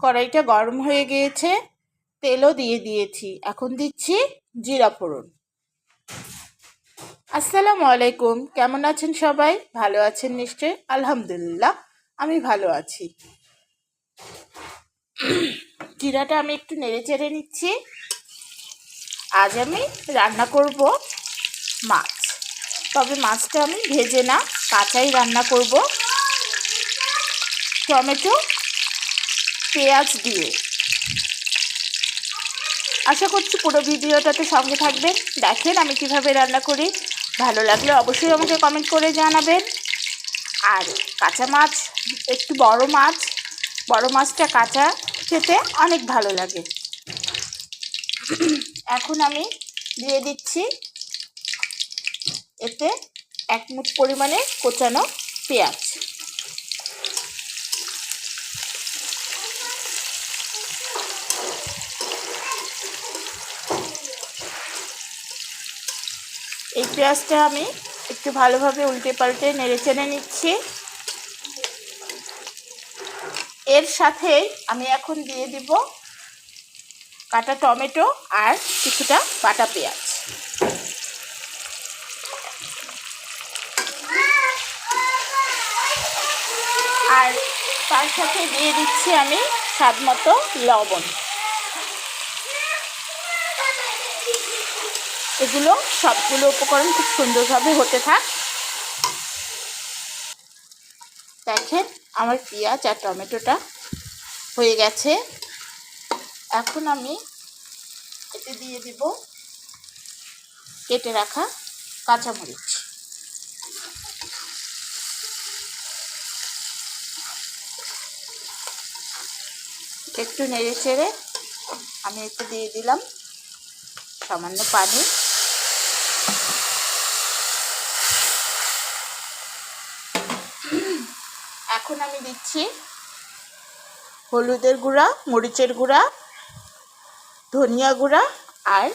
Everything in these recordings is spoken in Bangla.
কড়াইটা গরম হয়ে গিয়েছে, তেলও দিয়ে দিয়েছি। এখন দিচ্ছি জিরা ফোড়ন। আসসালামু আলাইকুম, কেমন আছেন সবাই? ভালো আছেন নিশ্চয়? আলহামদুলিল্লাহ, আমি ভালো আছি। জিরাটা আমি একটু নেড়ে চেড়ে নিচ্ছি। আজ আমি রান্না করব মাছ, তবে মাছটা আমি ভেজে না, কাঁচাই রান্না করব, টমেটো পেঁয়াজ দিয়ে। আশা করছি পুরো ভিডিওটাতে সঙ্গে থাকবেন, দেখেন আমি কিভাবে রান্না করি। ভালো লাগলে অবশ্যই আমাকে কমেন্ট করে জানাবেন। আর কাঁচা মাছ, একটু বড় মাছটা কাঁচা খেতে অনেক ভালো লাগে। এখন আমি দিয়ে দিচ্ছি এতে 1 মুঠ পরিমাণে কোচানো পেঁয়াজ। এই পেঁয়াজটা আমি একটু ভালোভাবে উল্টে পাল্টে নেড়ে চেড়ে নিচ্ছি। এর সাথে আমি এখন দিয়ে দিব কাটা টমেটো আর কিছুটা বাটা পেঁয়াজ। আর তার সাথে দিয়ে দিচ্ছি আমি স্বাদ মতো লবণ। এগুলো সবগুলো উপকরণ খুব সুন্দরভাবে হতে থাক। দেখেন আমার পেঁয়াজ আর টমেটোটা হয়ে গেছে। এখন আমি এতে দিয়ে দিব কেটে রাখা কাঁচামরিচ। একটু নেড়ে চেড়ে আমি একটু দিয়ে দিলাম সামান্য পানি। এখন আমি দিচ্ছি হলুদের গুঁড়া, মরিচের গুঁড়া, ধনিয়া গুঁড়া আর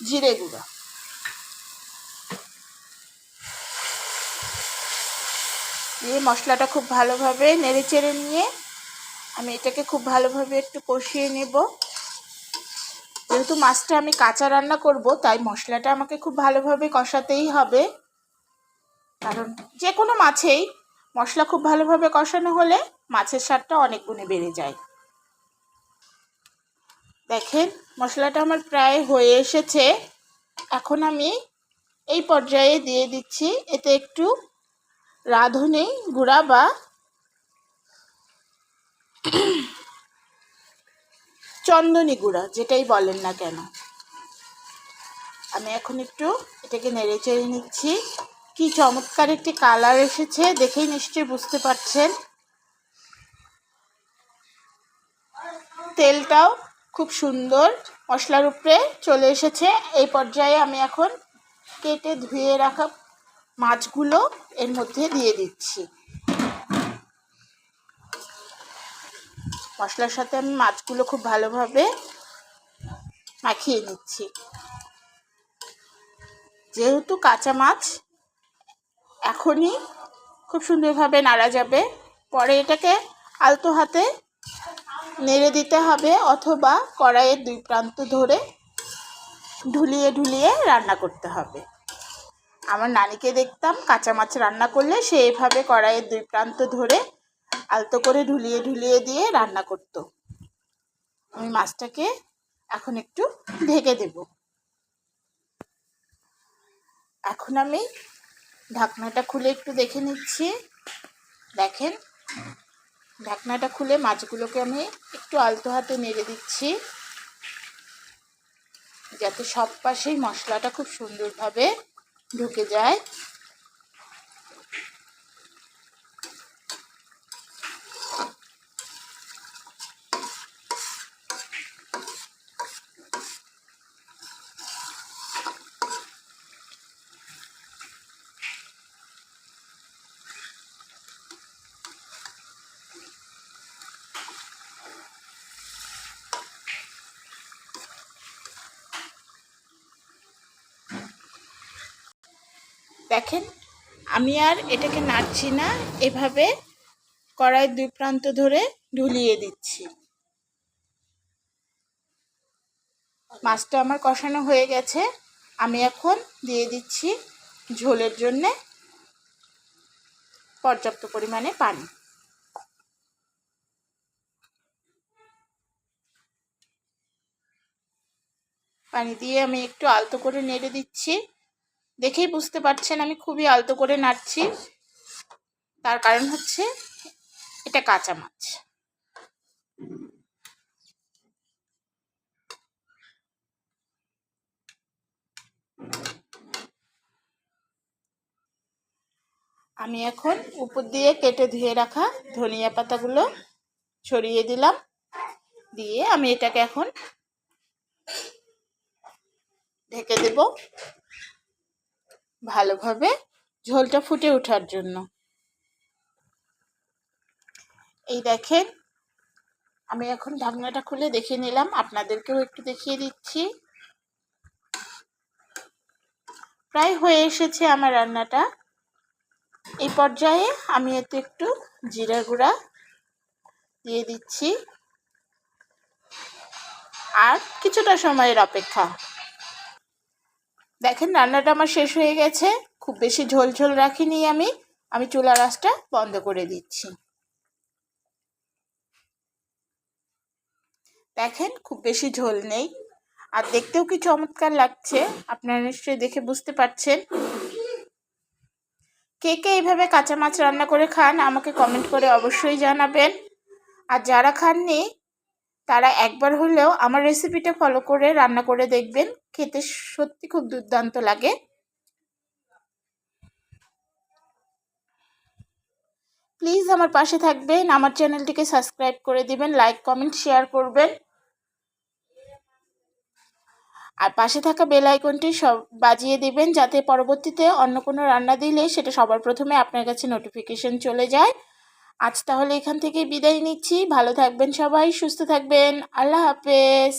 জিরে গুঁড়া। দিয়ে মশলাটা খুব ভালোভাবে নেড়ে চেড়ে নিয়ে আমি এটাকে খুব ভালোভাবে একটু কষিয়ে নেব। যেহেতু মাছটা আমি কাঁচা রান্না করব, তাই মশলাটা আমাকে খুব ভালোভাবে কষাতেই হবে। কারণ যে কোনো মাছেই মশলা খুব ভালোভাবে কষানো হলে মাছের স্বাদটা অনেক গুণে বেড়ে যায়। দেখেন মশলাটা আমার প্রায় হয়ে এসেছে। এখন আমি এই পর্যায়ে দিয়ে দিচ্ছি এতে একটু রাঁধুনি গুঁড়া বা চন্দনী গুঁড়া, যেটাই বলেন না কেন। আমি এখন একটু এটাকে নেড়ে চেড়ে নিচ্ছি। কি চমৎকার একটি কালার এসেছে, দেখেই নিশ্চয়ই বুঝতে পারছেন। তেলটাও খুব সুন্দর মশলার উপরে চলে এসেছে। এই পর্যায়ে আমি এখন কেটে ধুয়ে রাখা মাছগুলো এর মধ্যে দিয়ে দিচ্ছি। মশলার সাথে আমি মাছগুলো খুব ভালোভাবে মাখিয়ে নিচ্ছি। যেহেতু কাঁচা মাছ এখনই খুব সুন্দরভাবে নাড়া যাবে, পরে এটাকে আলতো হাতে নেড়ে দিতে হবে, অথবা কড়াইয়ের 2 প্রান্ত ধরে ঢুলিয়ে ঢুলিয়ে রান্না করতে হবে। আমার নানিকে দেখতাম কাঁচা মাছ রান্না করলে সে এভাবে কড়াইয়ের 2 প্রান্ত ধরে আলতো করে ঢুলিয়ে ঢুলিয়ে দিয়ে রান্না করত। আমি মাছটাকে এখন একটু ঢেকে দেব। এখন আমি ঢাকনাটা খুলে একটু দেখে নিচ্ছি। দেখেন ঢাকনাটা খুলে মাছগুলোকে আমি একটু আলতো হাতে নেড়ে দিচ্ছি, যাতে সব পাশেই মশলাটা খুব সুন্দরভাবে ঢুকে যায়। দেখেন আমি আর এটাকে নাড়ছি না, এভাবে কড়াইয়ের দুই প্রান্ত ধরে ঢুলিয়ে দিচ্ছি। মাছটা আমার কষানো হয়ে গেছে। আমি এখন দিয়ে দিচ্ছি ঝোলের জন্যে পর্যাপ্ত পরিমাণে পানি। পানি দিয়ে আমি একটু আলতো করে নেড়ে দিচ্ছি। দেখেই বুঝতে পারছেন আমি খুবই আলতো করে নাড়ছি, তার কারণ হচ্ছে এটা কাঁচা মাছ। আমি এখন উপর দিয়ে কেটে ধুয়ে রাখা ধনিয়া পাতাগুলো ছড়িয়ে দিলাম। দিয়ে আমি এটাকে এখন ঢেকে দেব ভালোভাবে ঝোলটা ফুটে ওঠার জন্য। এই দেখেন, আমি এখন ঢাকনাটা খুলে দেখিয়ে নিলাম, আপনাদেরকেও একটু দেখিয়ে দিচ্ছি। প্রায় হয়ে এসেছে আমার রান্নাটা। এই পর্যায়ে আমি এতে একটু জিরা গুঁড়া দিয়ে দিচ্ছি। আর কিছুটা সময়ের অপেক্ষা। দেখেন রান্নাটা আমার শেষ হয়ে গেছে। খুব বেশি ঝোল ঝোল রাখিনি আমি চুলার আঁচটা বন্ধ করে দিচ্ছি। দেখেন খুব বেশি ঝোল নেই, আর দেখতেও কি চমৎকার লাগছে, আপনারা নিশ্চয়ই দেখে বুঝতে পারছেন। কে কে এইভাবে কাঁচা মাছ রান্না করে খান আমাকে কমেন্ট করে অবশ্যই জানাবেন। আর যারা খাননি তারা একবার হলেও আমার রেসিপিটা ফলো করে রান্না করে দেখবেন, খেতে সত্যি খুব দুর্দান্ত লাগে। প্লিজ আমার পাশে থাকবেন, আমার চ্যানেলটিকে সাবস্ক্রাইব করে দিবেন, লাইক কমেন্ট শেয়ার করবেন। আর পাশে থাকা বেল আইকনটি সব বাজিয়ে দিবেন, যাতে পরবর্তীতে অন্য কোনো রান্না দিলে সেটা সবার প্রথমে আপনার কাছে নোটিফিকেশন চলে যায়। আজ তাহলে এখান থেকে বিদায় নিচ্ছি। ভালো থাকবেন সবাই, সুস্থ থাকবেন। আল্লাহ হাফেজ।